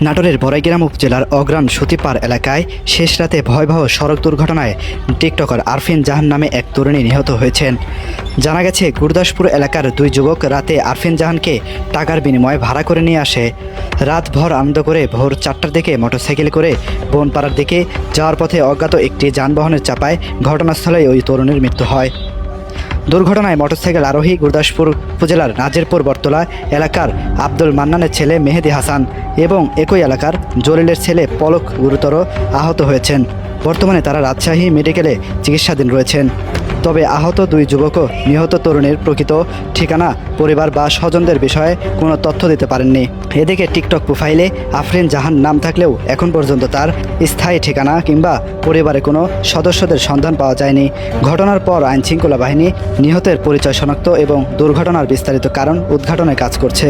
নাটোরের বড়াইগ্রাম উপজেলার অগ্রাণ সুতিপাড় এলাকায় শেষ রাতে ভয়াবহ সড়ক দুর্ঘটনায় টিকটকার আরফিন জাহান নামে এক তরুণী নিহত হয়েছেন। জানা গেছে, গুরদাসপুর এলাকার দুই যুবক রাতে আরফিন জাহানকে টাকার বিনিময়ে ভাড়া করে নিয়ে আসে। রাতভর আনন্দ করে ভোর 4টার দিকে মোটরসাইকেল করে বনপাড়ার দিকে যাওয়ার পথে অজ্ঞাত একটি যানবাহনের চাপায় ঘটনাস্থলেই ওই তরুণীর মৃত্যু হয়। দুর্ঘটনায় মোটরসাইকেল আরোহী গুরদাসপুর উপজেলার নাজিরপুর বটতলা এলাকার আব্দুল মান্নানের ছেলে মেহেদি হাসান এবং একই এলাকার জলিলের ছেলে পলক গুরুতর আহত হয়েছেন। বর্তমানে তারা রাজশাহী মেডিকেলে চিকিৎসাধীন রয়েছেন। তবে আহত দুই যুবকও নিহত তরুণীর প্রকৃত ঠিকানা, পরিবার বা স্বজনদের বিষয়ে কোনো তথ্য দিতে পারেননি। এদিকে টিকটক প্রোফাইলে আফরিন জাহান নাম থাকলেও এখন পর্যন্ত তার স্থায়ী ঠিকানা কিংবা পরিবারে কোনো সদস্যদের সন্ধান পাওয়া যায়নি। ঘটনার পর আইনশৃঙ্খলা বাহিনী নিহতের পরিচয় শনাক্ত এবং দুর্ঘটনার বিস্তারিত কারণ উদ্ঘাটনে কাজ করছে।